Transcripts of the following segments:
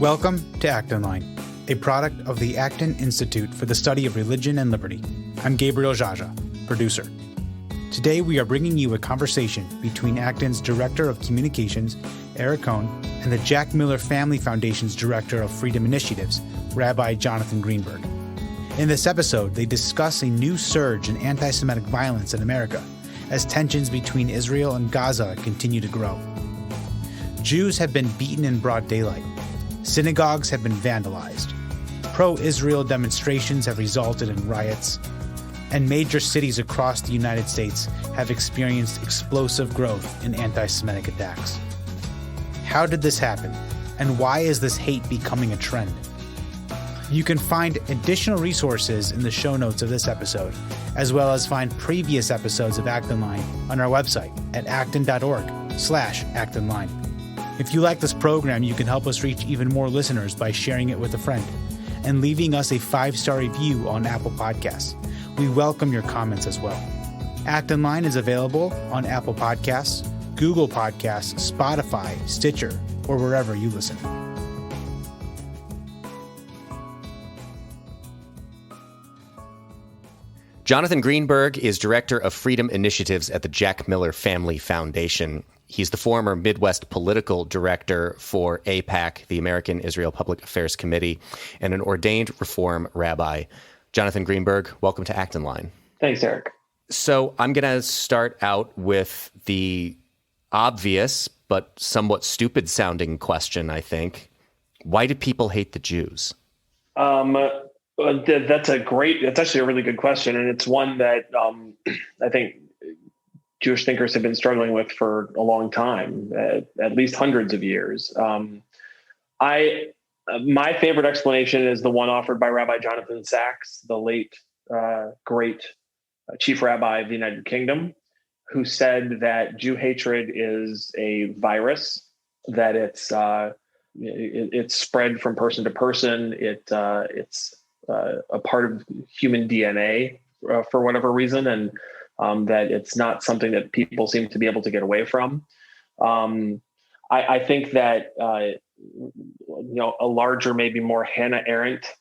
Welcome to Acton, a product of the Acton Institute for the Study of Religion and Liberty. I'm Gabriel Jaja, producer. Today we are bringing you a conversation between Acton's Director of Communications, Eric Kohn, and the Jack Miller Family Foundation's Director of Freedom Initiatives, Rabbi Jonathan Greenberg. In this episode, they discuss a new surge in anti-Semitic violence in America as tensions between Israel and Gaza continue to grow. Jews have been beaten in broad daylight. Synagogues have been vandalized. Pro-Israel demonstrations have resulted in riots. And major cities across the United States have experienced explosive growth in anti-Semitic attacks. How did this happen? And why is this hate becoming a trend? You can find additional resources in the show notes of this episode, as well as find previous episodes of Acton Line on our website at acton.org/actonline. If you like this program, you can help us reach even more listeners by sharing it with a friend and leaving us a 5-star review on Apple Podcasts. We welcome your comments as well. Acton Line is available on Apple Podcasts, Google Podcasts, Spotify, Stitcher, or wherever you listen. Jonathan Greenberg is Director of Freedom Initiatives at the Jack Miller Family Foundation. He's the former Midwest Political Director for AIPAC, the American Israel Public Affairs Committee, and an ordained Reform rabbi. Jonathan Greenberg, welcome to Acton Line. Thanks, Eric. So I'm going to start out with the obvious but somewhat stupid-sounding question, I think. Why do people hate the Jews? That's actually a really good question. And it's one that I think Jewish thinkers have been struggling with for a long time, at least hundreds of years. My favorite explanation is the one offered by Rabbi Jonathan Sacks, the late, great chief rabbi of the United Kingdom, who said that Jew hatred is a virus, that it's spread from person to person. It's a part of human DNA for whatever reason, and that it's not something that people seem to be able to get away from. I think that a larger, maybe more Hannah Arendt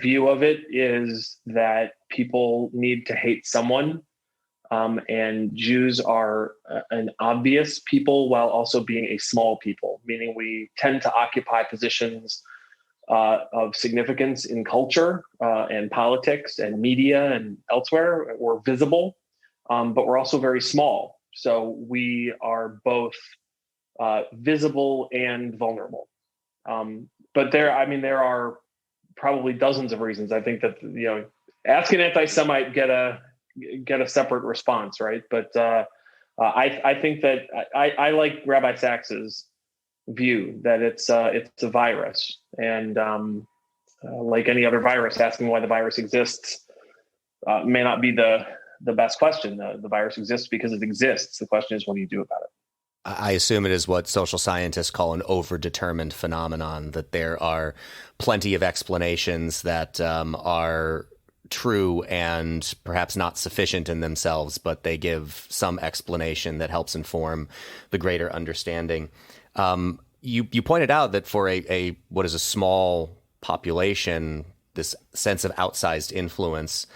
view of it is that people need to hate someone, and Jews are an obvious people while also being a small people, meaning we tend to occupy positions of significance in culture and politics and media and elsewhere. We're visible, but we're also very small. So we are both visible and vulnerable. But there are probably dozens of reasons. I think that, ask an anti-Semite, get a separate response, right? But I think that I like Rabbi Sacks's view that it's a virus, and like any other virus, asking why the virus exists may not be the best question. The virus exists because it exists. The question is, what do you do about it? I assume it is what social scientists call an overdetermined phenomenon, that there are plenty of explanations that are true and perhaps not sufficient in themselves, but they give some explanation that helps inform the greater understanding. You pointed out that for a what is a small population, this sense of outsized influence,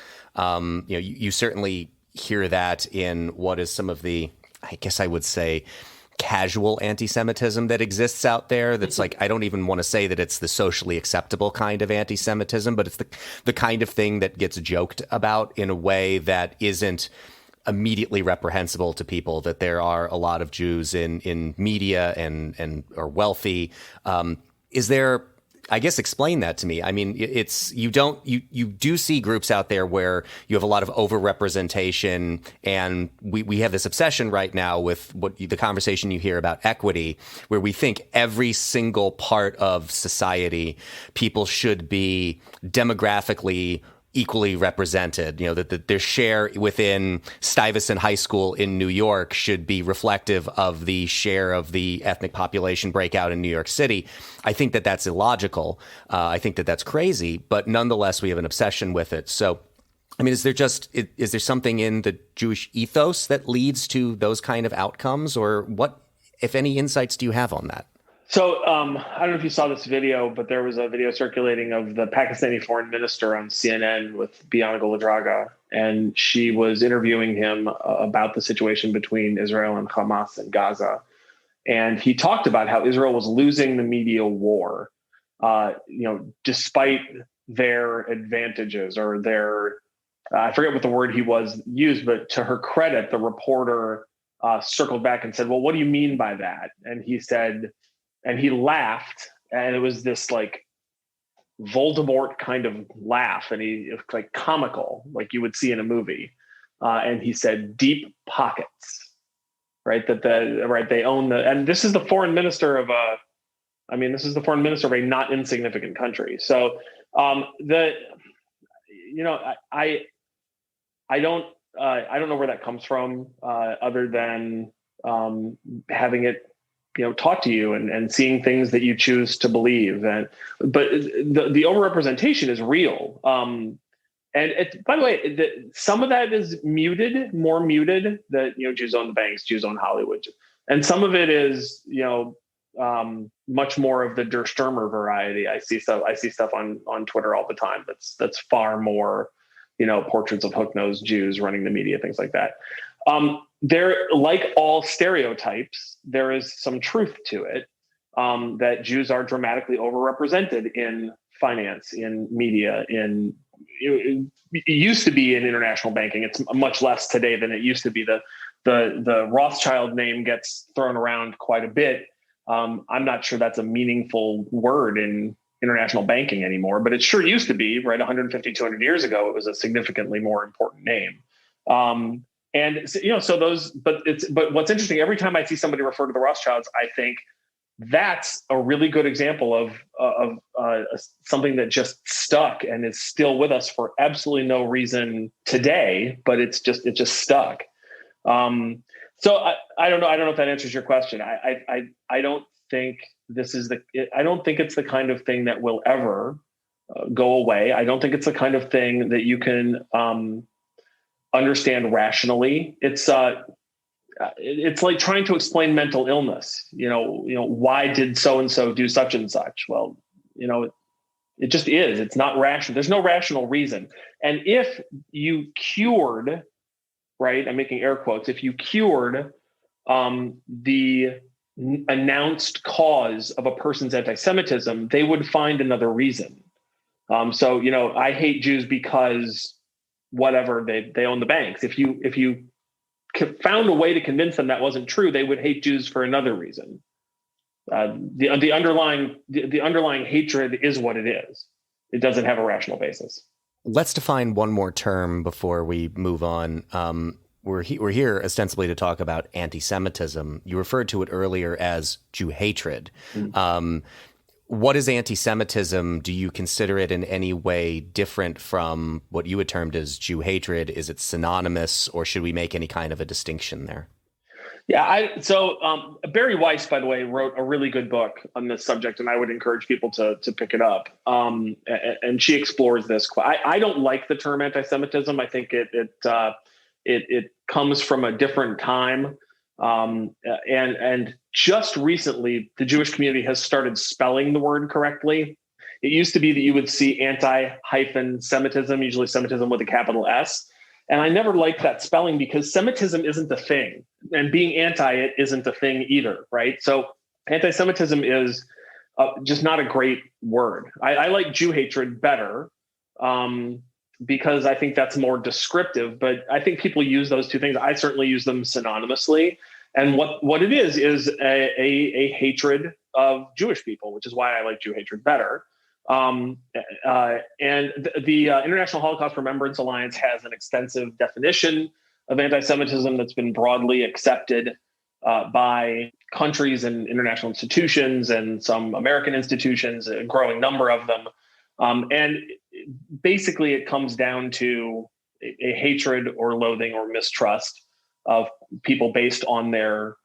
you certainly hear that in what is some of the, I guess I would say, casual anti-Semitism that exists out there. That's like, I don't even want to say that it's the socially acceptable kind of anti-Semitism, but it's the kind of thing that gets joked about in a way that isn't immediately reprehensible to people, that there are a lot of Jews in media and are wealthy. Is there, I guess, explain that to me. I mean, you do see groups out there where you have a lot of overrepresentation, and we have this obsession right now with the conversation you hear about equity, where we think every single part of society, people should be demographically equally represented, that their share within Stuyvesant High School in New York should be reflective of the share of the ethnic population breakout in New York City. I think that that's illogical. I think that that's crazy, but nonetheless, we have an obsession with it. So, I mean, is there something in the Jewish ethos that leads to those kind of outcomes, or what, if any, insights do you have on that? So I don't know if you saw this video, but there was a video circulating of the Pakistani foreign minister on CNN with Bianca Ladraga, and she was interviewing him about the situation between Israel and Hamas and Gaza. And he talked about how Israel was losing the media war, despite their advantages or their, I forget what the word he was used, but to her credit, the reporter circled back and said, well, what do you mean by that? And he said, and he laughed, and it was this like Voldemort kind of laugh, and it was like comical, like you would see in a movie. And he said, "Deep pockets," right? They own and this is the foreign minister of this is the foreign minister of a not insignificant country. So I don't know where that comes from, other than having it taught to you and seeing things that you choose to believe. But the overrepresentation is real. By the way, some of that is more muted, that, Jews own the banks, Jews own Hollywood. And some of it is, much more of the Der Stürmer variety. I see stuff on Twitter all the time. That's far more, portraits of hook-nosed Jews running the media, things like that. There, like all stereotypes, there is some truth to it, that Jews are dramatically overrepresented in finance, in media, it used to be in international banking. It's much less today than it used to be. The Rothschild name gets thrown around quite a bit. I'm not sure that's a meaningful word in international banking anymore, but it sure used to be, right? 150, 200 years ago, it was a significantly more important name. But what's interesting, every time I see somebody refer to the Rothschilds, I think that's a really good example of something that just stuck and is still with us for absolutely no reason today, but it just stuck. So I don't know. I don't know if that answers your question. I don't think I don't think it's the kind of thing that will ever go away. I don't think it's the kind of thing that you can understand rationally. It's like trying to explain mental illness. Why did so-and-so do such and such? Well, it just is. It's not rational. There's no rational reason. And if you cured, right, I'm making air quotes, if you cured the announced cause of a person's anti-Semitism, they would find another reason. I hate Jews because whatever, they own the banks. If you found a way to convince them that wasn't true, they would hate Jews for another reason. The underlying hatred is what it is. It doesn't have a rational basis. Let's define one more term before we move on. We're here ostensibly to talk about anti-Semitism. You referred to it earlier as Jew hatred. Mm-hmm. What is anti-Semitism? Do you consider it in any way different from what you had termed as Jew hatred? Is it synonymous, or should we make any kind of a distinction there? Yeah, Bari Weiss, by the way, wrote a really good book on this subject, and I would encourage people to pick it up. And she explores this. I don't like the term anti-Semitism. I think it comes from a different time. And just recently, the Jewish community has started spelling the word correctly. It used to be that you would see anti-Semitism, usually Semitism with a capital S. And I never liked that spelling because Semitism isn't a thing, and being anti it isn't a thing either, right? So anti-Semitism is just not a great word. I like Jew hatred better because I think that's more descriptive, but I think people use those two things. I certainly use them synonymously. And what it is a hatred of Jewish people, which is why I like Jew hatred better. And the International Holocaust Remembrance Alliance has an extensive definition of anti-Semitism that's been broadly accepted by countries and international institutions and some American institutions, a growing number of them. And basically it comes down to a hatred or loathing or mistrust of people based on their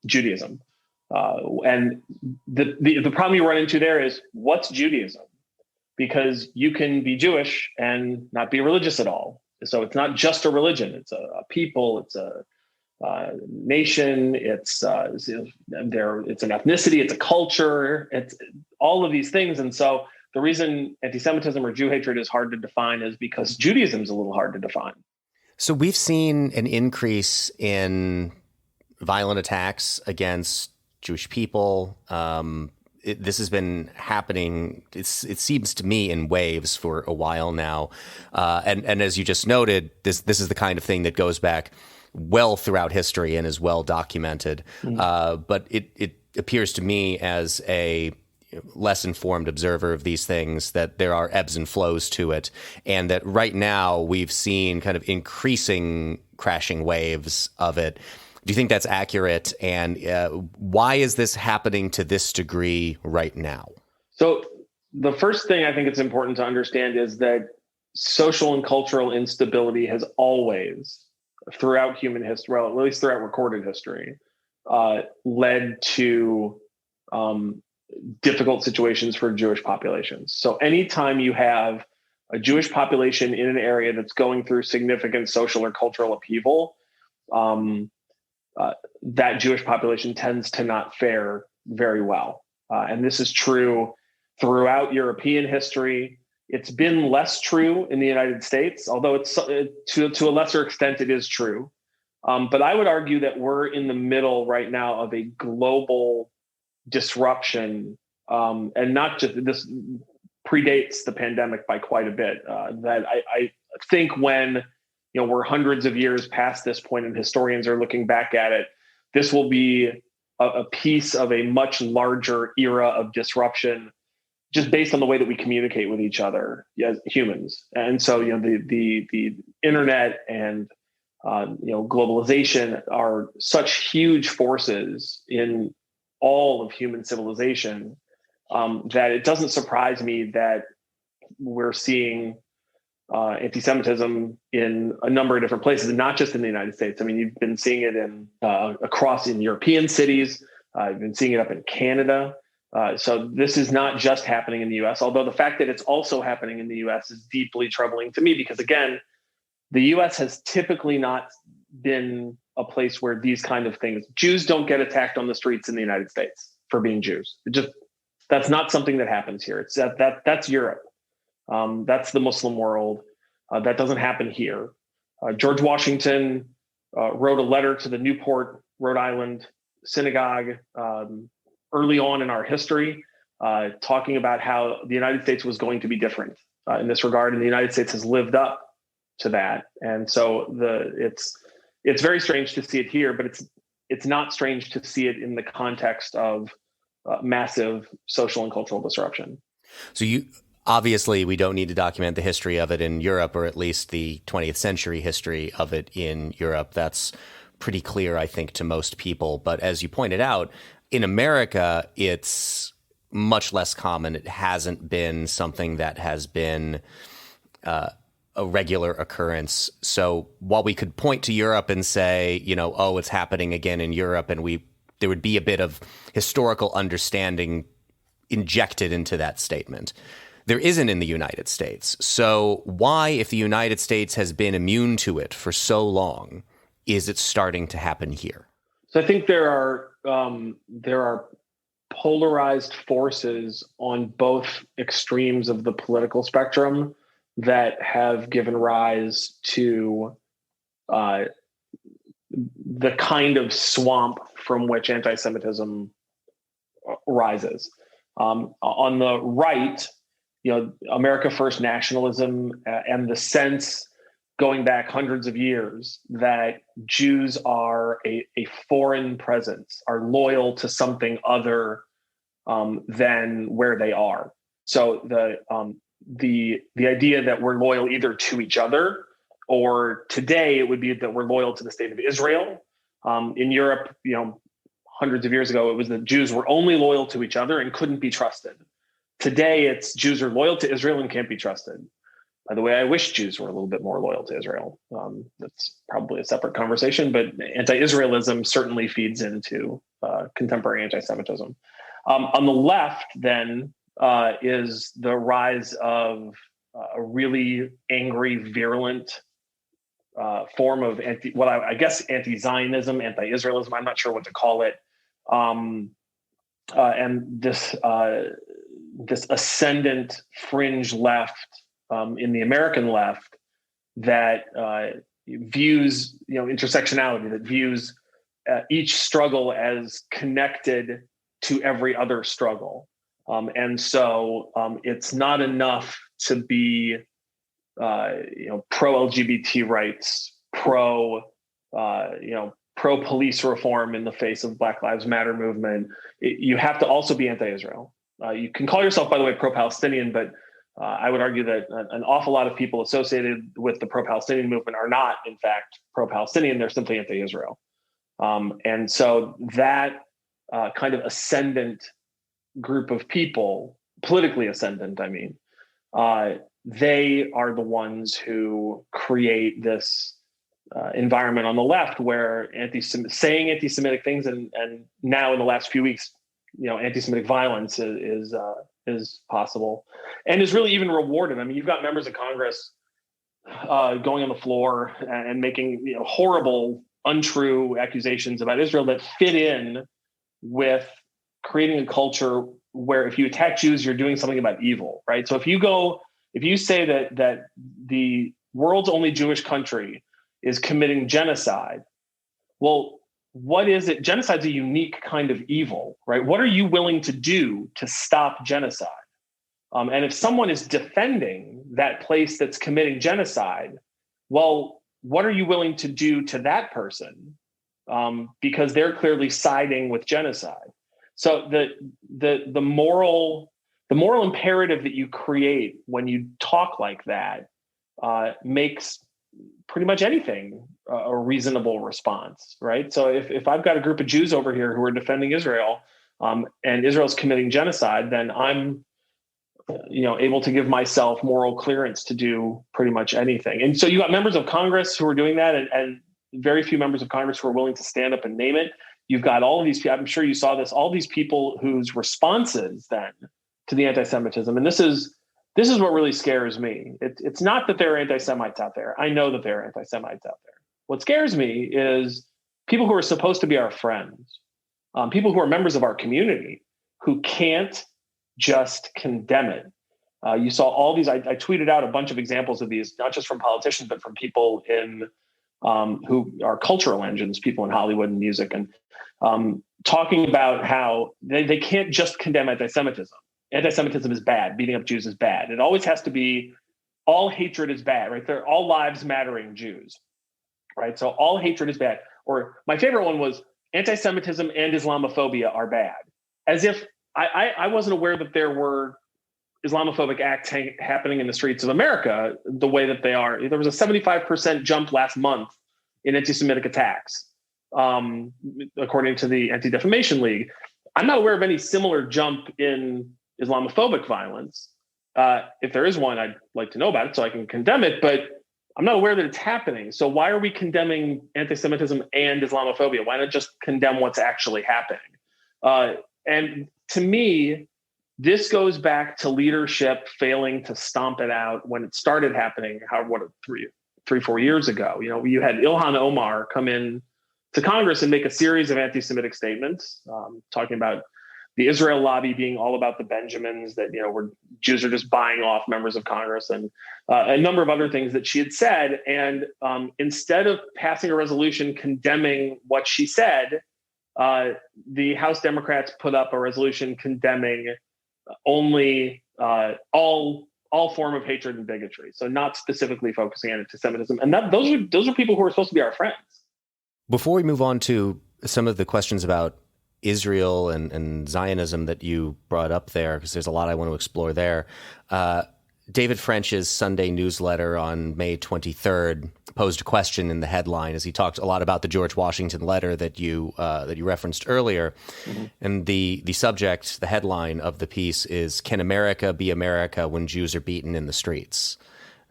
Judaism. And the problem you run into there is, what's Judaism? Because you can be Jewish and not be religious at all. So it's not just a religion. It's a people. It's nation. It's it's an ethnicity. It's a culture. It's all of these things. And so the reason anti-Semitism or Jew hatred is hard to define is because Judaism is a little hard to define. So we've seen an increase in violent attacks against Jewish people. This has been happening, it seems to me, in waves for a while now. And as you just noted, this is the kind of thing that goes back well throughout history and is well documented. But it appears to me, as a less informed observer of these things, that there are ebbs and flows to it, and that right now we've seen kind of increasing crashing waves of it. Do you think that's accurate? And why is this happening to this degree right now? So the first thing I think it's important to understand is that social and cultural instability has always, throughout human history, well, at least throughout recorded history, led to difficult situations for Jewish populations. So anytime you have a Jewish population in an area that's going through significant social or cultural upheaval, that Jewish population tends to not fare very well. And this is true throughout European history. It's been less true in the United States, although it's to a lesser extent, it is true. But I would argue that we're in the middle right now of a global disruption, and not just this predates the pandemic by quite a bit. That I think when we're hundreds of years past this point and historians are looking back at it, this will be a piece of a much larger era of disruption, just based on the way that we communicate with each other as humans. And so the internet and globalization are such huge forces in all of human civilization, that it doesn't surprise me that we're seeing anti-Semitism in a number of different places, and not just in the United States. I mean, you've been seeing it across in European cities. You've been seeing it up in Canada. So this is not just happening in the U.S., although the fact that it's also happening in the U.S. is deeply troubling to me, because, again, the U.S. has typically not been a place where these kind of things, Jews don't get attacked on the streets in the United States for being Jews. That's not something that happens here. It's that's Europe. That's the Muslim world. That doesn't happen here. George Washington wrote a letter to the Newport, Rhode Island synagogue early on in our history, talking about how the United States was going to be different in this regard, and the United States has lived up to that. And so it's very strange to see it here, but it's not strange to see it in the context of massive social and cultural disruption. So obviously, we don't need to document the history of it in Europe, or at least the 20th century history of it in Europe. That's pretty clear, I think, to most people. But as you pointed out, in America, it's much less common. It hasn't been something that has been a regular occurrence. So while we could point to Europe and say, it's happening again in Europe, and there would be a bit of historical understanding injected into that statement, there isn't in the United States. So why, if the United States has been immune to it for so long, is it starting to happen here? So I think there are polarized forces on both extremes of the political spectrum that have given rise to the kind of swamp from which anti-Semitism rises. On the right, America First nationalism and the sense going back hundreds of years that Jews are a foreign presence, are loyal to something other than where they are. So the idea that we're loyal either to each other, or today it would be that we're loyal to the state of Israel. In Europe, hundreds of years ago, it was that Jews were only loyal to each other and couldn't be trusted. Today, it's Jews are loyal to Israel and can't be trusted. By the way, I wish Jews were a little bit more loyal to Israel. That's probably a separate conversation, but anti-Israelism certainly feeds into contemporary anti-Semitism. On the left, then, is the rise of a really angry, virulent form of I guess anti-Zionism, anti-Israelism. I'm not sure what to call it. And this ascendant fringe left in the American left that views intersectionality, that views each struggle as connected to every other struggle, and so it's not enough to be pro-LGBT rights, pro-police reform in the face of Black Lives Matter movement. You have to also be anti-Israel. You can call yourself, by the way, pro-Palestinian, but I would argue that an awful lot of people associated with the pro-Palestinian movement are not, in fact, pro-Palestinian. They're simply anti-Israel. And so that kind of ascendant group of people, politically ascendant, I mean, they are the ones who create this environment on the left where saying anti-Semitic things, and now in the last few weeks, anti-Semitic violence is possible and is really even rewarded. I mean, you've got members of Congress going on the floor and making horrible, untrue accusations about Israel that fit in with creating a culture where if you attack Jews, you're doing something about evil, right? So if you say that the world's only Jewish country is committing genocide, well, what is it? Genocide's a unique kind of evil, right? What are you willing to do to stop genocide? And if someone is defending that place that's committing genocide, well, what are you willing to do to that person? Because they're clearly siding with genocide. So the moral imperative that you create when you talk like that makes pretty much anything a reasonable response, right? So if I've got a group of Jews over here who are defending Israel, and Israel's committing genocide, then I'm able to give myself moral clearance to do pretty much anything. And so you got members of Congress who are doing that, and very few members of Congress who are willing to stand up and name it. You've got all of these people, I'm sure you saw this, all these people whose responses then to the anti-Semitism, and this is what really scares me. It's not that there are anti-Semites out there. I know that there are anti-Semites out there. What scares me is people who are supposed to be our friends, people who are members of our community, who can't just condemn it. You saw all these, I tweeted out a bunch of examples of these, not just from politicians, but from people who are cultural engines, people in Hollywood and music, and talking about how they can't just condemn anti-Semitism. Anti-Semitism is bad. Beating up Jews is bad. It always has to be all hatred is bad, right? They're all lives mattering Jews, right? So all hatred is bad. Or my favorite one was anti-Semitism and Islamophobia are bad. As if I wasn't aware that there were Islamophobic acts happening in the streets of America the way that they are. There was a 75% jump last month in anti-Semitic attacks, according to the Anti-Defamation League. I'm not aware of any similar jump in Islamophobic violence. If there is one, I'd like to know about it so I can condemn it, but I'm not aware that it's happening. So why are we condemning anti-Semitism and Islamophobia? Why not just condemn what's actually happening? And to me, this goes back to leadership failing to stomp it out when it started happening, 3-4 years ago. You had Ilhan Omar come in to Congress and make a series of anti-Semitic statements, talking about the Israel lobby being all about the Benjamins, that where Jews are just buying off members of Congress, and a number of other things that she had said. And instead of passing a resolution condemning what she said, the House Democrats put up a resolution condemning only all form of hatred and bigotry. So not specifically focusing on anti-Semitism. And those are people who are supposed to be our friends. Before we move on to some of the questions about Israel and Zionism that you brought up there, because there's a lot I want to explore there. David French's Sunday newsletter on May 23rd posed a question in the headline as he talked a lot about the George Washington letter that you referenced earlier. Mm-hmm. And the subject, the headline of the piece is, "Can America be America when Jews are beaten in the streets?"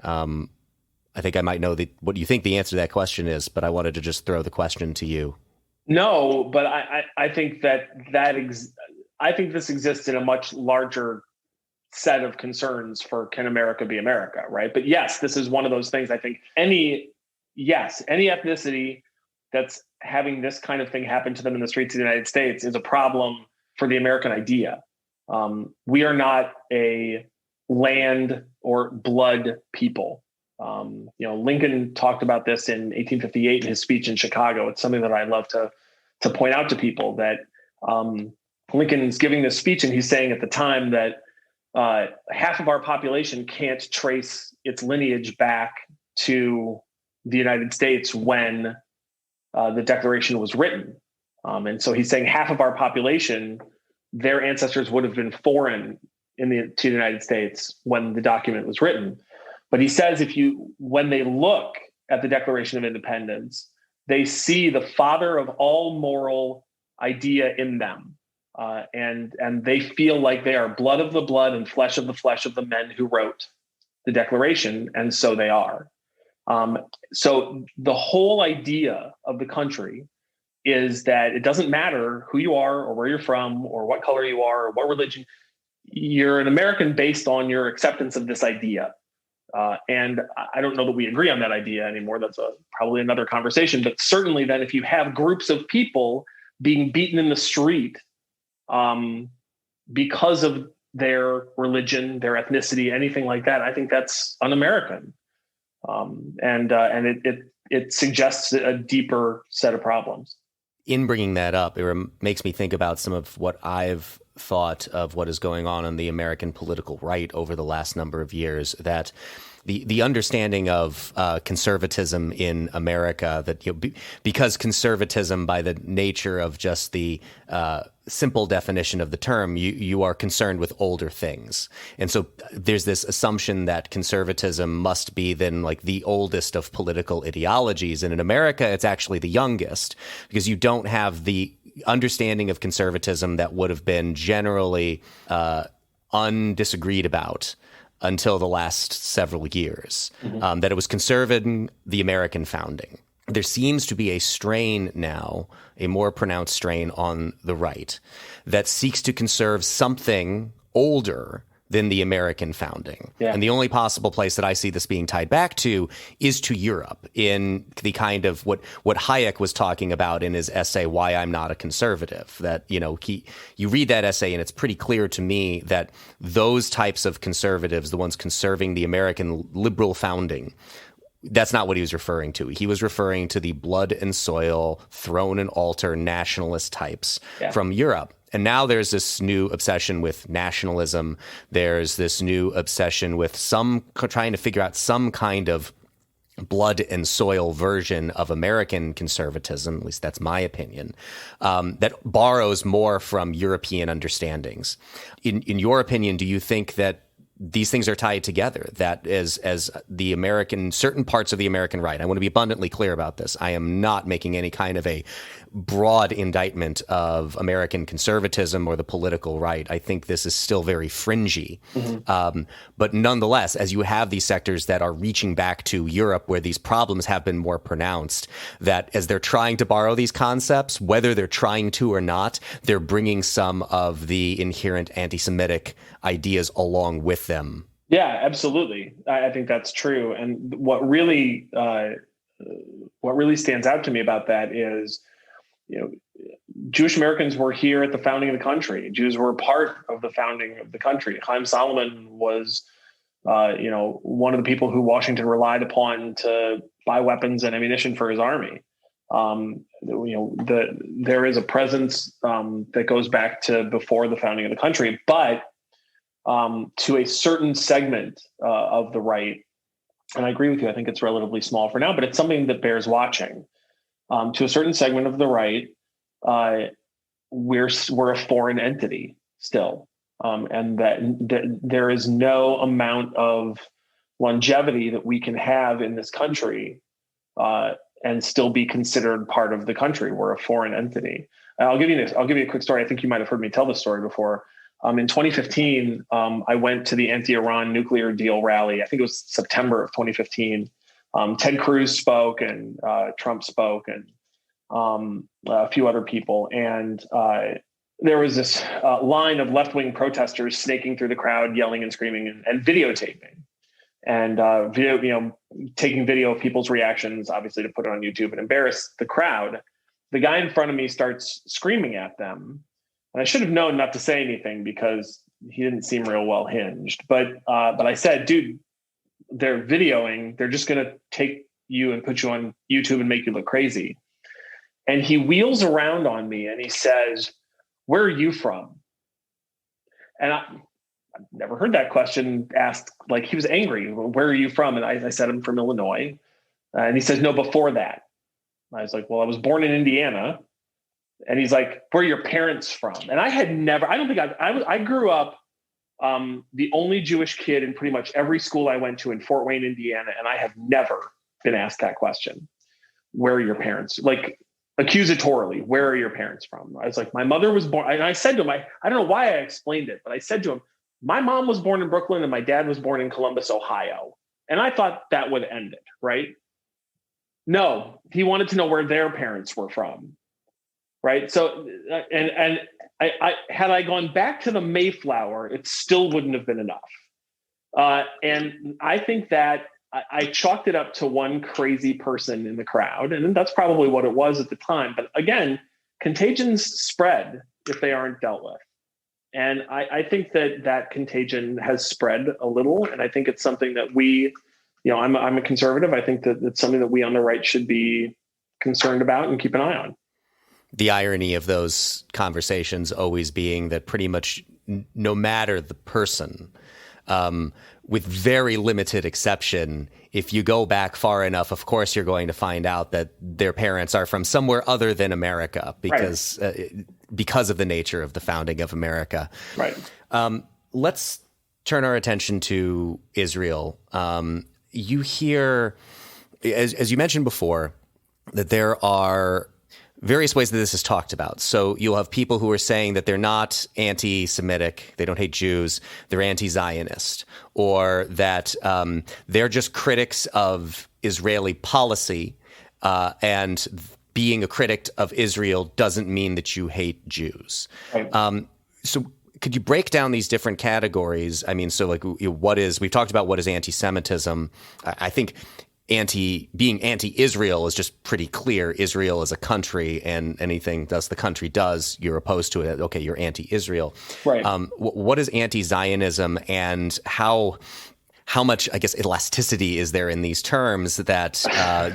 I think I might know what you think the answer to that question is, but I wanted to just throw the question to you. No, but I think I think this exists in a much larger set of concerns for can America be America, right? But yes, this is one of those things. I think any yes, any ethnicity that's having this kind of thing happen to them in the streets of the United States is a problem for the American idea. We are not a land or blood people. Lincoln talked about this in 1858 in his speech in Chicago. It's something that I love to point out to people, that Lincoln's giving this speech and he's saying at the time that half of our population can't trace its lineage back to the United States when the Declaration was written. And so he's saying half of our population, their ancestors would have been foreign to the United States when the document was written. But he says when they look at the Declaration of Independence, they see the father of all moral idea in them. And they feel like they are blood of the blood and flesh of the men who wrote the Declaration, and so they are. So the whole idea of the country is that it doesn't matter who you are or where you're from or what color you are or what religion. You're an American based on your acceptance of this idea. And I don't know that we agree on that idea anymore. That's probably another conversation. But certainly then if you have groups of people being beaten in the street because of their religion, their ethnicity, anything like that, I think that's un-American. And it suggests a deeper set of problems. In bringing that up, it makes me think about some of what I've thought of what is going on the American political right over the last number of years, that the understanding of conservatism in America, that because conservatism, by the nature of just the simple definition of the term, you are concerned with older things. And so there's this assumption that conservatism must be then like the oldest of political ideologies. And in America, it's actually the youngest, because you don't have the understanding of conservatism that would have been generally undisagreed about until the last several years, that it was conserving the American founding. There seems to be a strain now, a more pronounced strain on the right, that seeks to conserve something older than the American founding. Yeah. And the only possible place that I see this being tied back to is to Europe, in the kind of what Hayek was talking about in his essay, Why I'm Not a Conservative. That, you read that essay and it's pretty clear to me that those types of conservatives, the ones conserving the American liberal founding, that's not what he was referring to. He was referring to the blood and soil, throne and altar nationalist types from Europe. And now there's this new obsession with nationalism. There's this new obsession with trying to figure out some kind of blood and soil version of American conservatism, at least that's my opinion, that borrows more from European understandings. In your opinion, do you think that these things are tied together, that as the American, certain parts of the American right, I want to be abundantly clear about this, I am not making any kind of a broad indictment of American conservatism or the political right. I think this is still very fringy. But nonetheless, as you have these sectors that are reaching back to Europe where these problems have been more pronounced, that as they're trying to borrow these concepts, whether they're trying to or not, they're bringing some of the inherent anti-Semitic ideas along with them. Yeah, absolutely. I think that's true. And what really stands out to me about that is, Jewish Americans were here at the founding of the country. Jews were a part of the founding of the country. Chaim Solomon was, one of the people who Washington relied upon to buy weapons and ammunition for his army. There is a presence that goes back to before the founding of the country, but to a certain segment of the right, and I agree with you, I think it's relatively small for now, but it's something that bears watching. To a certain segment of the right, we're a foreign entity still, and that there is no amount of longevity that we can have in this country and still be considered part of the country. We're a foreign entity. I'll give you a quick story. I think you might have heard me tell this story before. In 2015, I went to the anti-Iran nuclear deal rally. I think it was September of 2015. Ted Cruz spoke and Trump spoke and a few other people. And there was this line of left-wing protesters snaking through the crowd, yelling and screaming and videotaping. and taking video of people's reactions, obviously to put it on YouTube and embarrass the crowd. The guy in front of me starts screaming at them. And I should have known not to say anything because he didn't seem real well hinged. But I said, dude, they're videoing. They're just going to take you and put you on YouTube and make you look crazy. And he wheels around on me and he says, "Where are you from?" And I've never heard that question asked. Like, he was angry. "Where are you from?" And I said, "I'm from Illinois." And he says, "No, before that." I was like, "Well, I was born in Indiana." And he's like, "Where are your parents from?" And I had never, I don't think I grew up the only Jewish kid in pretty much every school I went to in Fort Wayne, Indiana. And I have never been asked that question. "Where are your parents?" Like, accusatorily, "Where are your parents from?" I was like, "My mother was born," and I said to him, I don't know why I explained it, but I said to him, "My mom was born in Brooklyn and my dad was born in Columbus, Ohio." And I thought that would end it, right? No, he wanted to know where their parents were from, right? So, and I had I gone back to the Mayflower, it still wouldn't have been enough. And I think that I chalked it up to one crazy person in the crowd, and that's probably what it was at the time. But again, contagions spread if they aren't dealt with. And I think that contagion has spread a little, and I think it's something that we, I'm a conservative. I think that it's something that we on the right should be concerned about and keep an eye on. The irony of those conversations always being that pretty much no matter the person, with very limited exception, if you go back far enough, of course, you're going to find out that their parents are from somewhere other than America because of the nature of the founding of America. Right. Let's turn our attention to Israel. You hear, as you mentioned before, that there are various ways that this is talked about. So you'll have people who are saying that they're not anti-Semitic, they don't hate Jews, they're anti-Zionist, or that they're just critics of Israeli policy, and being a critic of Israel doesn't mean that you hate Jews. Right. So could you break down these different categories? I mean, so like, we've talked about what is anti-Semitism. I think being anti-Israel is just pretty clear. Israel is a country, and anything thus the country does, you're opposed to it. Okay, you're anti-Israel. Right. What is anti-Zionism, and how much, I guess, elasticity is there in these terms that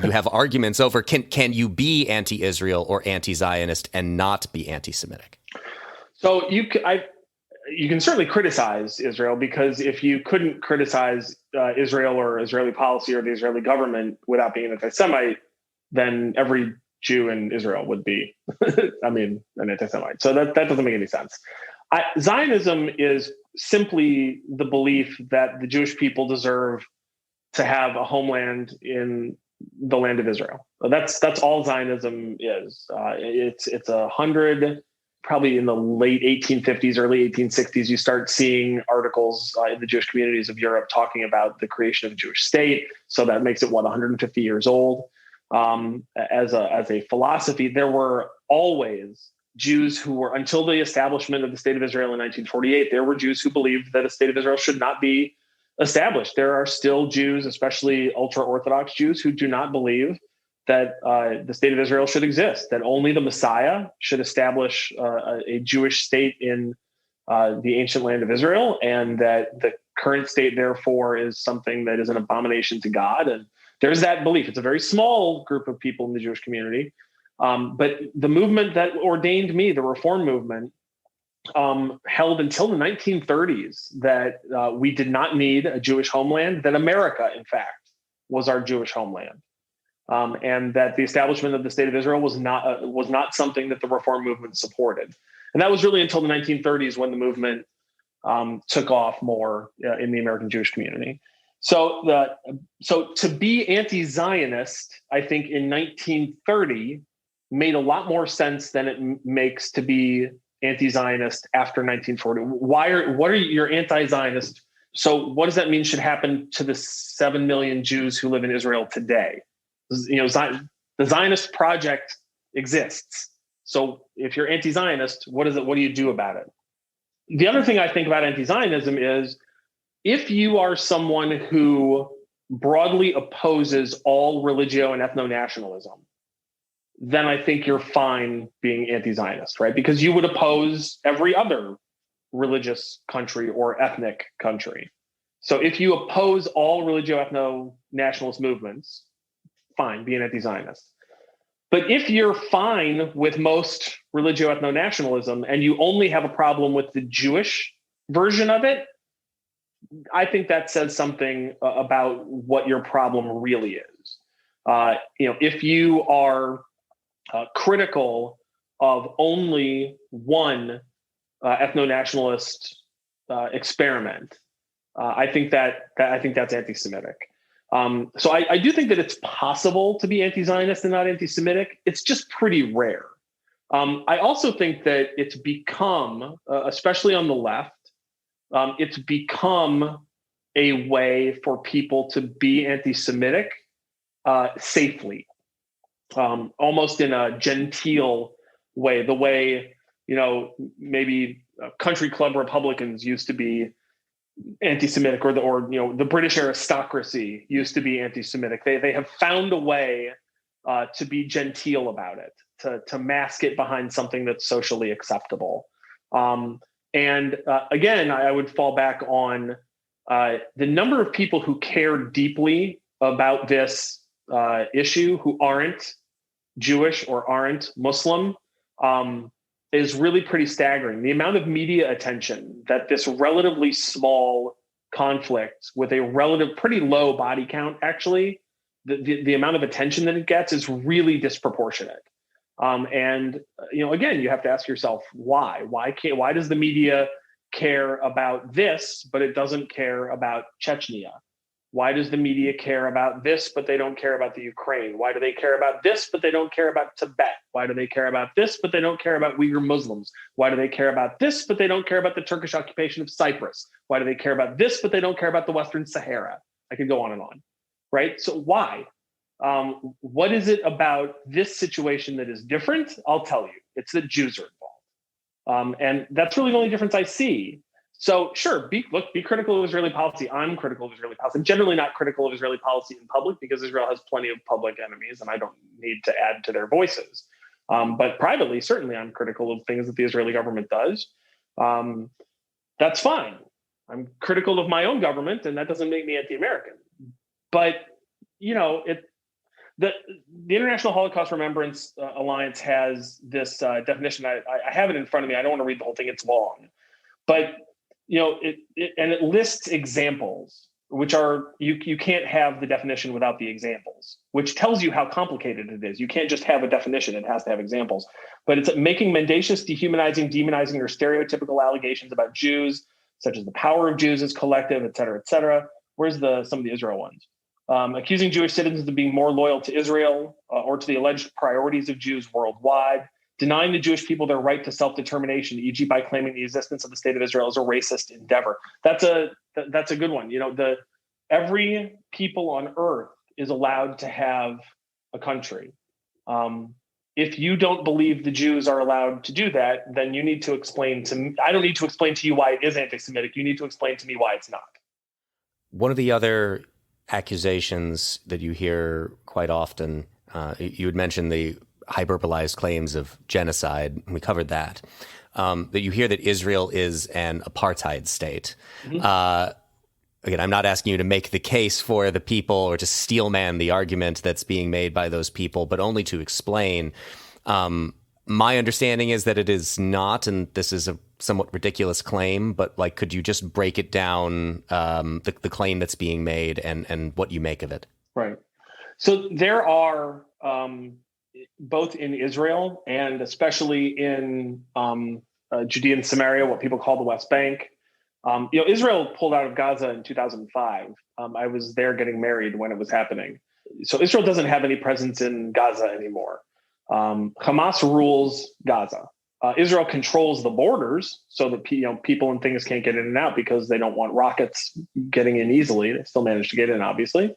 you have arguments over? Can you be anti-Israel or anti-Zionist and not be anti-Semitic? So you can certainly criticize Israel, because if you couldn't criticize Israel or Israeli policy or the Israeli government without being an anti-Semite, then every Jew in Israel would be, an anti-Semite. So that doesn't make any sense. Zionism is simply the belief that the Jewish people deserve to have a homeland in the land of Israel. That's all Zionism is. It's probably in the late 1850s, early 1860s, you start seeing articles in the Jewish communities of Europe talking about the creation of a Jewish state. So that makes it, 150 years old. As a philosophy, there were always Jews who were, until the establishment of the state of Israel in 1948, there were Jews who believed that a state of Israel should not be established. There are still Jews, especially ultra-Orthodox Jews, who do not believe that the state of Israel should exist, that only the Messiah should establish a Jewish state in the ancient land of Israel, and that the current state, therefore, is something that is an abomination to God. And there's that belief. It's a very small group of people in the Jewish community. But the movement that ordained me, the Reform movement, held until the 1930s that we did not need a Jewish homeland, that America, in fact, was our Jewish homeland. And that the establishment of the state of Israel was not something that the Reform movement supported. And that was really until the 1930s when the movement took off more in the American Jewish community. So to be anti-Zionist, I think in 1930 made a lot more sense than it makes to be anti-Zionist after 1940. What are your anti-Zionist? So what does that mean should happen to the 7 million Jews who live in Israel today? The Zionist project exists. So if you're anti-Zionist, what do you do about it? The other thing I think about anti-Zionism is if you are someone who broadly opposes all religio and ethno-nationalism, then I think you're fine being anti-Zionist, right? Because you would oppose every other religious country or ethnic country. So if you oppose all religio ethno-nationalist movements, fine, be an anti-Zionist. But if you're fine with most religio ethno-nationalism and you only have a problem with the Jewish version of it, I think that says something about what your problem really is. If you are critical of only one ethno-nationalist experiment, I think that's anti-Semitic. So I do think that it's possible to be anti-Zionist and not anti-Semitic. It's just pretty rare. I also think that it's become, especially on the left, it's become a way for people to be anti-Semitic safely, almost in a genteel way, the way, maybe country club Republicans used to be anti-Semitic, or the British aristocracy used to be anti-Semitic. They have found a way to be genteel about it, to mask it behind something that's socially acceptable. And again, I would fall back on the number of people who care deeply about this issue who aren't Jewish or aren't Muslim is really pretty staggering. The amount of media attention that this relatively small conflict with a pretty low body count, actually, the amount of attention that it gets is really disproportionate. Again, you have to ask yourself, why? Why does the media care about this, but it doesn't care about Chechnya? Why does the media care about this, but they don't care about the Ukraine? Why do they care about this, but they don't care about Tibet? Why do they care about this, but they don't care about Uyghur Muslims? Why do they care about this, but they don't care about the Turkish occupation of Cyprus? Why do they care about this, but they don't care about the Western Sahara? I could go on and on, right? So why? What is it about this situation that is different? I'll tell you, it's that Jews are involved. And that's really the only difference I see. So sure, be critical of Israeli policy. I'm critical of Israeli policy. I'm generally not critical of Israeli policy in public because Israel has plenty of public enemies and I don't need to add to their voices. But privately, certainly I'm critical of things that the Israeli government does. That's fine. I'm critical of my own government and that doesn't make me anti-American. But, the International Holocaust Remembrance Alliance has this definition. I have it in front of me. I don't want to read the whole thing. It's long. But it lists examples, which are you can't have the definition without the examples, which tells you how complicated it is. You can't just have a definition; it has to have examples. But it's making mendacious, dehumanizing, demonizing, or stereotypical allegations about Jews, such as the power of Jews as collective, et cetera, et cetera. Where's some of the Israel ones? Accusing Jewish citizens of being more loyal to Israel or to the alleged priorities of Jews worldwide. Denying the Jewish people their right to self-determination, e.g. by claiming the existence of the state of Israel as a racist endeavor. That's a good one. Every people on earth is allowed to have a country. If you don't believe the Jews are allowed to do that, then you need to explain to me. I don't need to explain to you why it is anti-Semitic. You need to explain to me why it's not. One of the other accusations that you hear quite often, you had mentioned the hyperbolized claims of genocide. We covered that. That you hear that Israel is an apartheid state. Mm-hmm. Again, I'm not asking you to make the case for the people or to steelman the argument that's being made by those people, but only to explain. My understanding is that it is not, and this is a somewhat ridiculous claim, but could you just break it down, the claim that's being made and what you make of it? Right. So there are, both in Israel and especially in Judea and Samaria, what people call the West Bank. Israel pulled out of Gaza in 2005. I was there getting married when it was happening. So Israel doesn't have any presence in Gaza anymore. Hamas rules Gaza. Israel controls the borders so that people and things can't get in and out because they don't want rockets getting in easily. They still manage to get in, obviously.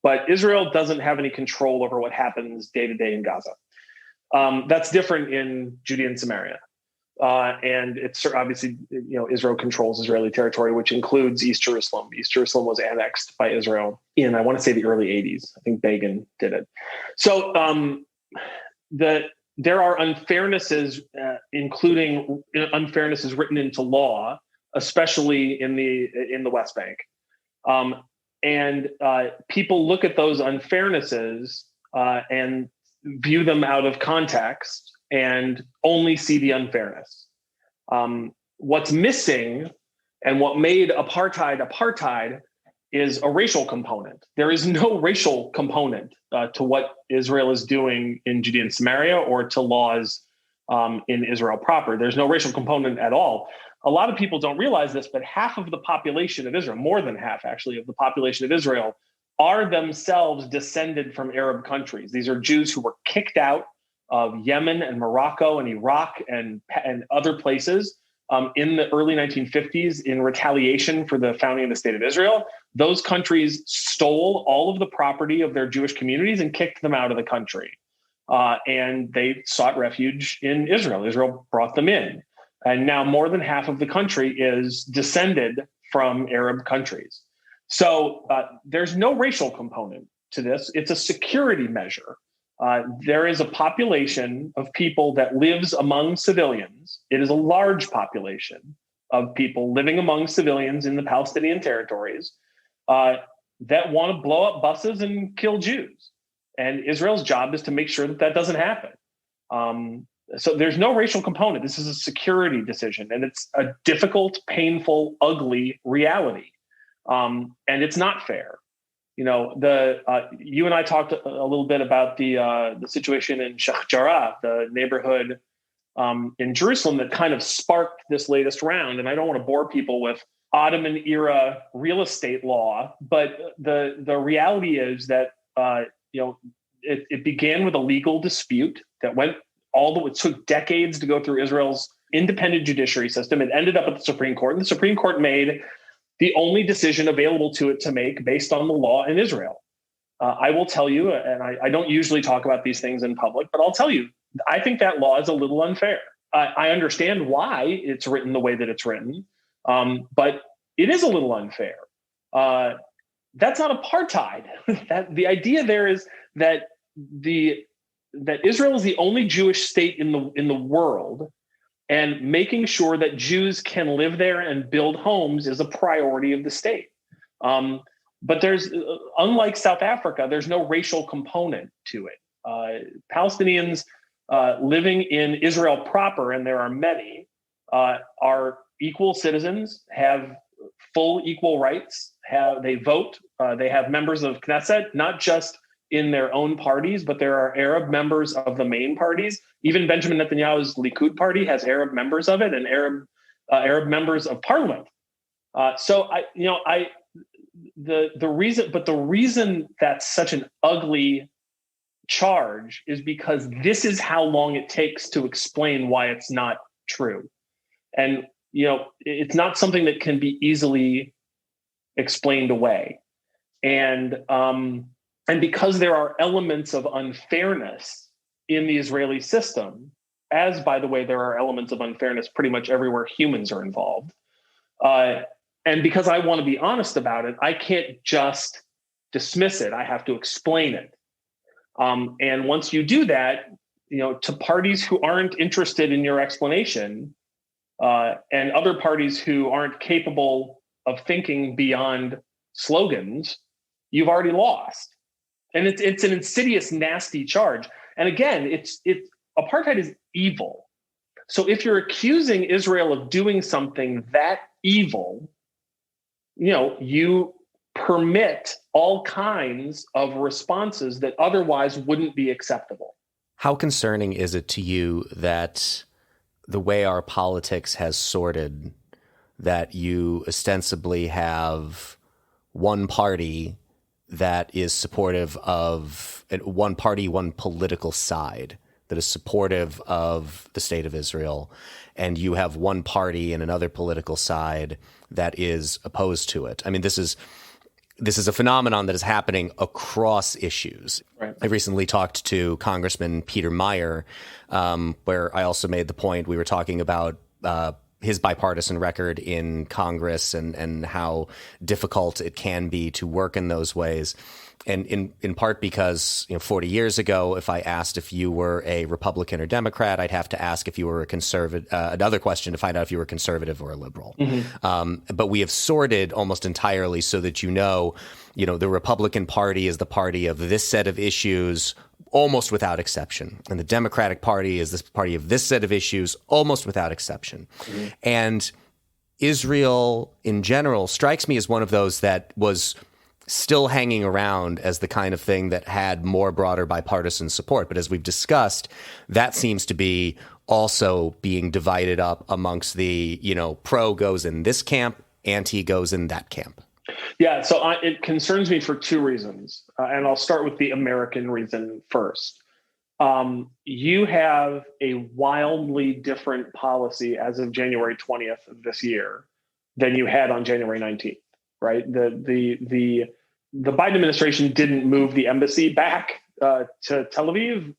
But Israel doesn't have any control over what happens day to day in Gaza. That's different in Judea and Samaria. And it's obviously, Israel controls Israeli territory, which includes East Jerusalem. East Jerusalem was annexed by Israel in, I want to say, the early 80s. I think Begin did it. So there are unfairnesses, including unfairnesses written into law, especially in the West Bank. And people look at those unfairnesses and view them out of context and only see the unfairness. What's missing and what made apartheid is a racial component. There is no racial component to what Israel is doing in Judea and Samaria or to laws in Israel proper. There's no racial component at all. A lot of people don't realize this, but half of the population of Israel, more than half actually, of the population of Israel are themselves descended from Arab countries. These are Jews who were kicked out of Yemen and Morocco and Iraq and other places in the early 1950s in retaliation for the founding of the State of Israel. Those countries stole all of the property of their Jewish communities and kicked them out of the country. And they sought refuge in Israel. Israel brought them in. And now more than half of the country is descended from Arab countries. So there's no racial component to this. It's a security measure. There is a population of people that lives among civilians. It is a large population of people living among civilians in the Palestinian territories that want to blow up buses and kill Jews. And Israel's job is to make sure that doesn't happen. So there's no racial component. This is a security decision, and it's a difficult, painful, ugly reality. And it's not fair. You and I talked a little bit about the situation in Sheikh Jarrah, the neighborhood in Jerusalem that kind of sparked this latest round. And I don't want to bore people with Ottoman era real estate law, but the reality is that it began with a legal dispute that went it took decades to go through Israel's independent judiciary system. It ended up at the Supreme Court, and the Supreme Court made the only decision available to it to make based on the law in Israel. I will tell you, and I don't usually talk about these things in public, but I'll tell you, I think that law is a little unfair. I understand why it's written the way that it's written, but it is a little unfair. That's not apartheid. The idea there is that Israel is the only Jewish state in the world, and making sure that Jews can live there and build homes is a priority of the state. But there's, unlike South Africa, there's no racial component to it. Palestinians living in Israel proper, and there are many, are equal citizens, have full equal rights, they vote, they have members of Knesset, not just in their own parties, but there are Arab members of the main parties. Even Benjamin Netanyahu's Likud party has Arab members of it and Arab members of parliament. The reason that's such an ugly charge is because this is how long it takes to explain why it's not true. And, it's not something that can be easily explained away. And because there are elements of unfairness in the Israeli system, as, by the way, there are elements of unfairness pretty much everywhere humans are involved. And because I want to be honest about it, I can't just dismiss it. I have to explain it. And once you do that, to parties who aren't interested in your explanation, and other parties who aren't capable of thinking beyond slogans, you've already lost. And it's an insidious, nasty charge. And again, apartheid is evil. So if you're accusing Israel of doing something that evil, you permit all kinds of responses that otherwise wouldn't be acceptable. How concerning is it to you that the way our politics has sorted, that you ostensibly have one party that is supportive of one party, one political side that is supportive of the state of Israel, and you have one party and another political side that is opposed to it? I mean, this is this is a phenomenon that is happening across issues. Right. I recently talked to Congressman Peter Meyer, where I also made the point we were talking about his bipartisan record in Congress and how difficult it can be to work in those ways. And in part because 40 years ago, if I asked if you were a Republican or Democrat, I'd have to ask if you were a conservative, another question to find out if you were conservative or a liberal. Mm-hmm. But we have sorted almost entirely so that the Republican Party is the party of this set of issues, almost without exception, and the Democratic Party is this party of this set of issues, almost without exception. Mm-hmm. And Israel, in general, strikes me as one of those that was still hanging around as the kind of thing that had more broader bipartisan support. But as we've discussed, that seems to be also being divided up amongst the, pro goes in this camp, anti goes in that camp. Yeah, so it concerns me for two reasons. And I'll start with the American reason first. You have a wildly different policy as of January 20th of this year than you had on January 19th, right? The Biden administration didn't move the embassy back to Tel Aviv,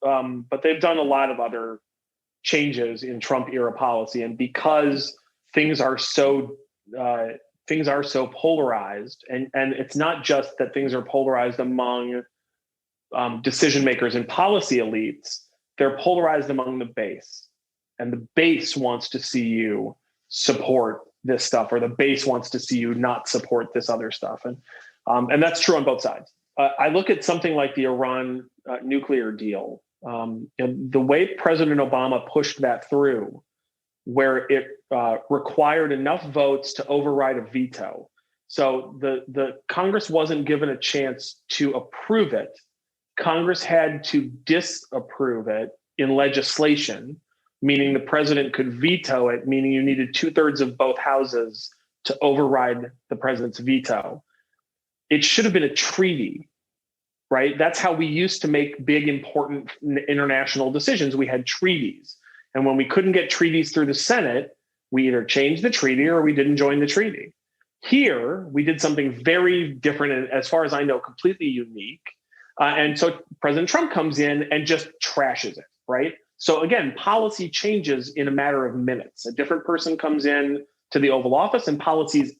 but they've done a lot of other changes in Trump era policy. And because things are so polarized, and it's not just that things are polarized among decision makers and policy elites, they're polarized among the base. And the base wants to see you support this stuff, or the base wants to see you not support this other stuff. And that's true on both sides. I look at something like the Iran nuclear deal. The way President Obama pushed that through, where it required enough votes to override a veto. So the Congress wasn't given a chance to approve it. Congress had to disapprove it in legislation, meaning the president could veto it, meaning you needed 2/3 of both houses to override the president's veto. It should have been a treaty, right? That's how we used to make big, important international decisions. We had treaties. And when we couldn't get treaties through the Senate, we either changed the treaty or we didn't join the treaty. Here, we did something very different and, as far as I know, completely unique. And so President Trump comes in and just trashes it, right? So again, policy changes in a matter of minutes. A different person comes in to the Oval Office and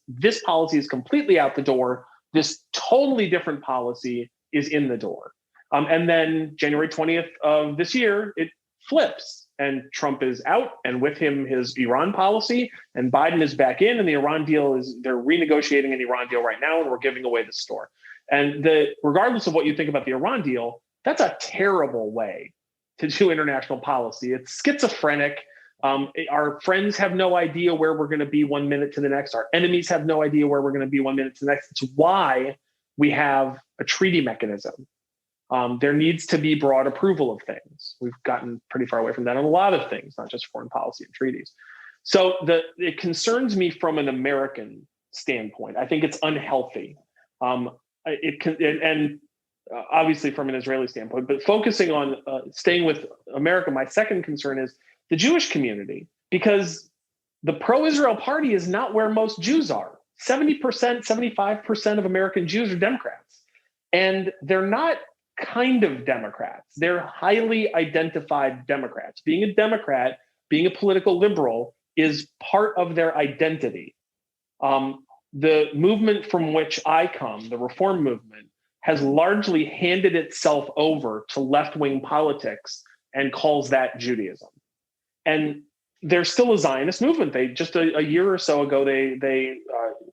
this policy is completely out the door. This totally different policy is in the door. And then January 20th of this year, it flips and Trump is out, and with him, his Iran policy, and Biden is back in, and the Iran deal they're renegotiating an Iran deal right now, and we're giving away the store. And regardless of what you think about the Iran deal, that's a terrible way to do international policy. It's schizophrenic. Our friends have no idea where we're going to be 1 minute to the next. Our enemies have no idea where we're going to be 1 minute to the next. It's why we have a treaty mechanism. There needs to be broad approval of things. We've gotten pretty far away from that on a lot of things, not just foreign policy and treaties. So it concerns me from an American standpoint. I think it's unhealthy. Obviously from an Israeli standpoint, but focusing on staying with America, my second concern is the Jewish community, because the pro-Israel party is not where most Jews are. 70%, 75% of American Jews are Democrats. And they're not kind of Democrats. They're highly identified Democrats. Being a Democrat, being a political liberal is part of their identity. The movement from which I come, the reform movement, has largely handed itself over to left-wing politics and calls that Judaism. And there's still a Zionist movement. They just a year or so ago, they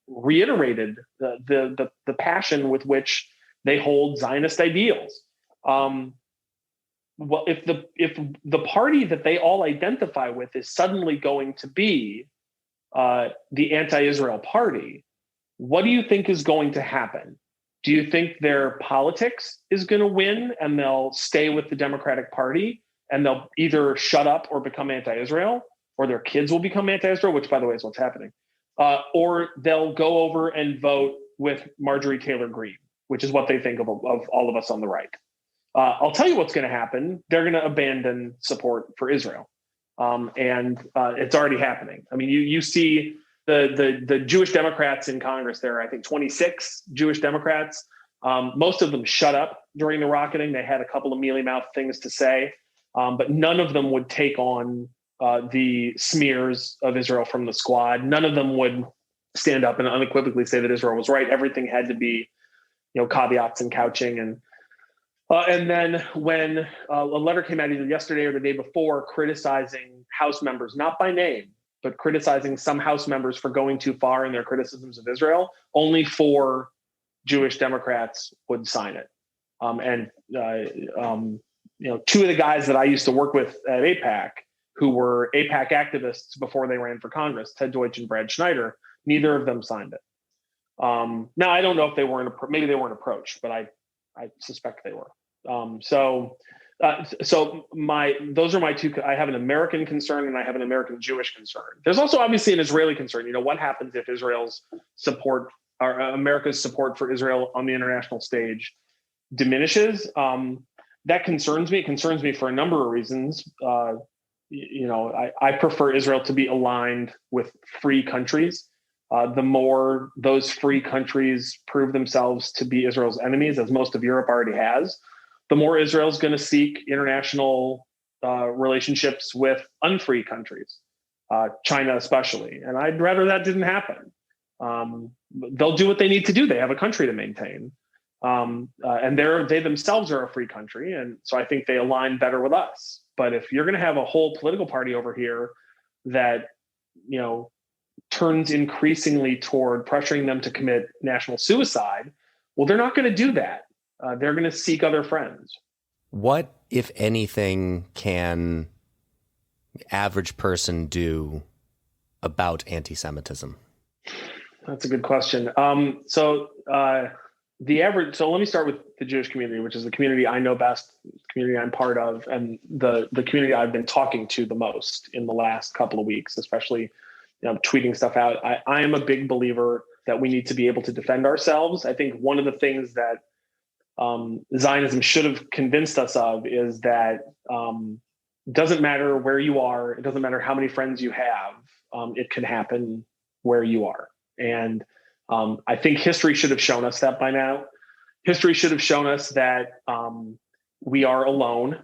reiterated the passion with which they hold Zionist ideals. Well, if the party that they all identify with is suddenly going to be the anti-Israel party, what do you think is going to happen? Do you think their politics is going to win and they'll stay with the Democratic Party and they'll either shut up or become anti-Israel, or their kids will become anti-Israel, which, by the way, is what's happening, or they'll go over and vote with Marjorie Taylor Greene, which is what they think of all of us on the right? I'll tell you what's going to happen. They're going to abandon support for Israel. And it's already happening. I mean, you see the Jewish Democrats in Congress, there are, I think, 26 Jewish Democrats. Most of them shut up during the rocketing. They had a couple of mealy-mouthed things to say, but none of them would take on the smears of Israel from the squad. None of them would stand up and unequivocally say that Israel was right. Everything had to be, caveats and couching. And then when a letter came out either yesterday or the day before criticizing House members, not by name, but criticizing some House members for going too far in their criticisms of Israel, only 4 Jewish Democrats would sign it. Two of the guys that I used to work with at AIPAC, who were AIPAC activists before they ran for Congress, Ted Deutsch and Brad Schneider, neither of them signed it. Now, I don't know if they weren't, maybe they weren't approached, but I suspect they were. So those are my two. I have an American concern and I have an American Jewish concern. There's also obviously an Israeli concern. What happens if Israel's support or America's support for Israel on the international stage diminishes? That concerns me. It concerns me for a number of reasons. I prefer Israel to be aligned with free countries. The more those free countries prove themselves to be Israel's enemies, as most of Europe already has, the more Israel's going to seek international relationships with unfree countries, China especially. And I'd rather that didn't happen. They'll do what they need to do. They have a country to maintain. And they themselves are a free country. And so I think they align better with us. But if you're going to have a whole political party over here that, turns increasingly toward pressuring them to commit national suicide, well, they're not going to do that. They're going to seek other friends. What, if anything, can the average person do about anti-Semitism? That's a good question. So let me start with the Jewish community, which is the community I know best, the community I'm part of, and the community I've been talking to the most in the last couple of weeks, especially tweeting stuff out. I am a big believer that we need to be able to defend ourselves. I think one of the things that Zionism should have convinced us of is that it doesn't matter where you are, it doesn't matter how many friends you have, it can happen where you are. And I think history should have shown us that by now. History should have shown us that we are alone.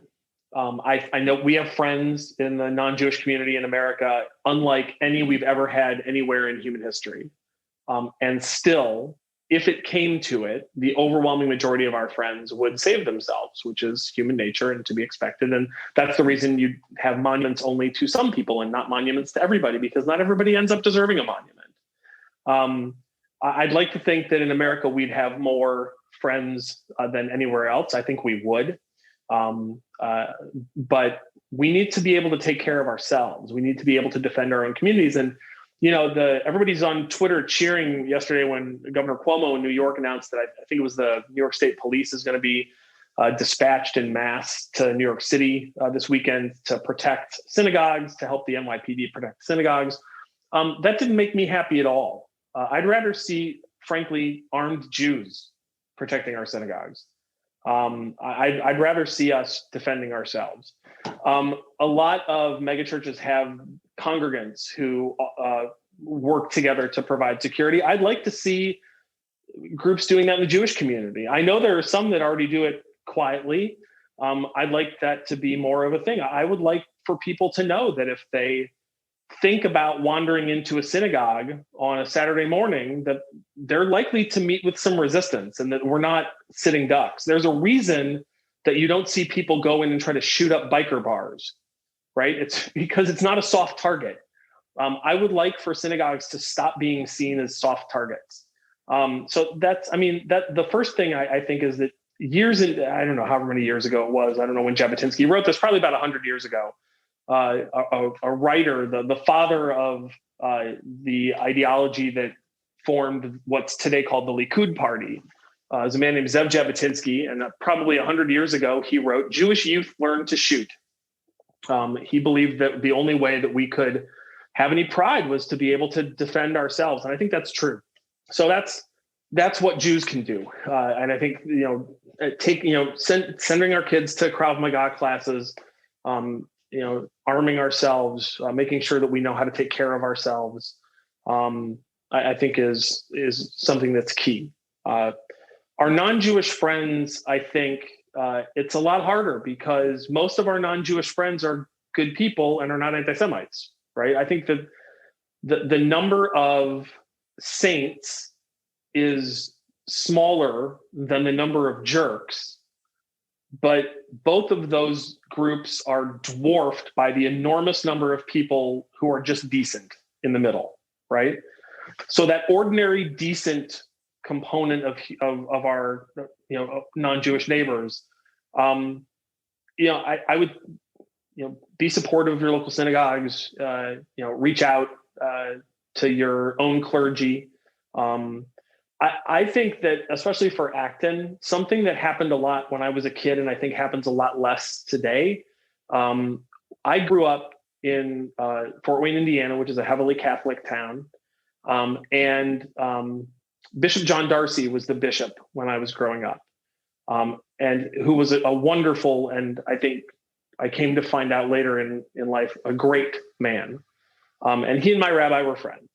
I know we have friends in the non-Jewish community in America, unlike any we've ever had anywhere in human history. And still, if it came to it, the overwhelming majority of our friends would save themselves, which is human nature and to be expected. And that's the reason you have monuments only to some people and not monuments to everybody, because not everybody ends up deserving a monument. I'd like to think that in America, we'd have more friends than anywhere else. I think we would. But we need to be able to take care of ourselves. We need to be able to defend our own communities. And, everybody's on Twitter cheering yesterday when Governor Cuomo in New York announced that I think it was the New York State Police is going to be dispatched en masse to New York City this weekend to protect synagogues, to help the NYPD protect synagogues. That didn't make me happy at all. I'd rather see, frankly, armed Jews protecting our synagogues. I'd rather see us defending ourselves. A lot of megachurches have congregants who work together to provide security. I'd like to see groups doing that in the Jewish community. I know there are some that already do it quietly. I'd like that to be more of a thing. I would like for people to know that if they think about wandering into a synagogue on a Saturday morning, that they're likely to meet with some resistance and that we're not sitting ducks. There's a reason that you don't see people go in and try to shoot up biker bars, right? It's because it's not a soft target. I would like for synagogues to stop being seen as soft targets. So the first thing I think is that I don't know however many years ago it was, I don't know when Jabotinsky wrote this, probably about 100 years ago, a writer, the father of the ideology that formed what's today called the Likud Party, is a man named Zev Jabotinsky. And probably 100 years ago, he wrote, "Jewish youth learn to shoot." He believed that the only way that we could have any pride was to be able to defend ourselves. And I think that's true. So that's what Jews can do. And I think, sending our kids to Krav Maga classes, arming ourselves, making sure that we know how to take care of ourselves, I think is something that's key. Our non-Jewish friends, I think it's a lot harder because most of our non-Jewish friends are good people and are not anti-Semites, right? I think that the number of saints is smaller than the number of jerks, but both of those groups are dwarfed by the enormous number of people who are just decent in the middle, right? So that ordinary decent component of our non-Jewish neighbors, I would be supportive of your local synagogues. Reach out to your own clergy. I think that especially for Acton, something that happened a lot when I was a kid, and I think happens a lot less today. I grew up in Fort Wayne, Indiana, which is a heavily Catholic town. And Bishop John Darcy was the bishop when I was growing up, and who was a wonderful, and I think I came to find out later in life, a great man. And he and my rabbi were friends.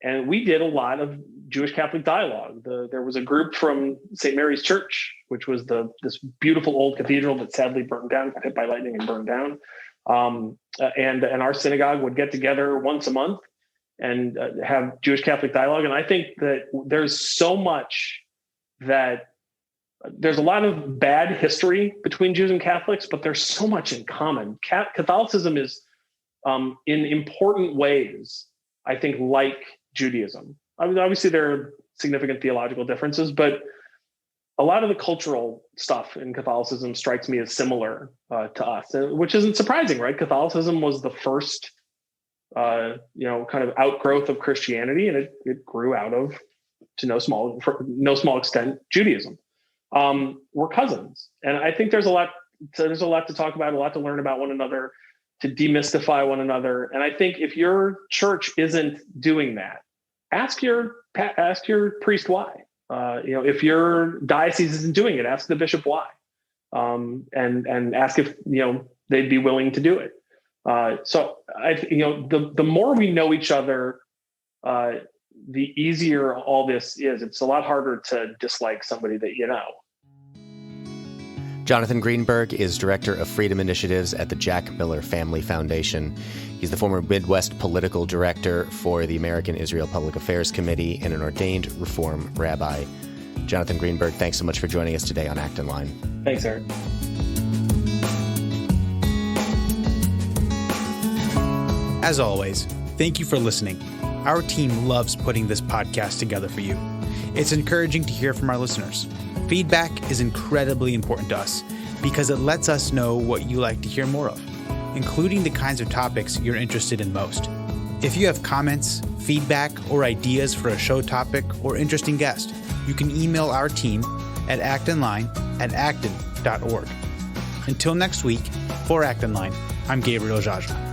And we did a lot of Jewish Catholic dialogue. There was a group from St. Mary's Church, which was this beautiful old cathedral that sadly burned down, got hit by lightning and burned down. And our synagogue would get together once a month and have Jewish Catholic dialogue. And I think that there's so much that there's a lot of bad history between Jews and Catholics, but there's so much in common. Catholicism is, in important ways, I think, like Judaism. I mean, obviously, there are significant theological differences, but a lot of the cultural stuff in Catholicism strikes me as similar to us, which isn't surprising, right? Catholicism was the first, kind of outgrowth of Christianity, and it grew out of, to no small extent, Judaism. We're cousins, and I think there's a lot to talk about, a lot to learn about one another, to demystify one another. And I think if your church isn't doing that, ask your priest why. If your diocese isn't doing it, ask the bishop why, and ask if they'd be willing to do it. So the more we know each other, the easier all this is. It's a lot harder to dislike somebody that you know. Jonathan Greenberg is Director of Freedom Initiatives at the Jack Miller Family Foundation. He's the former Midwest Political Director for the American Israel Public Affairs Committee and an ordained Reform rabbi. Jonathan Greenberg, thanks so much for joining us today on Acton Line. Thanks, Eric. As always, thank you for listening. Our team loves putting this podcast together for you. It's encouraging to hear from our listeners. Feedback is incredibly important to us because it lets us know what you like to hear more of, including the kinds of topics you're interested in most. If you have comments, feedback, or ideas for a show topic or interesting guest, you can email our team at actonline@acton.org. Until next week, for Acton Line, I'm Gabriel Jaja.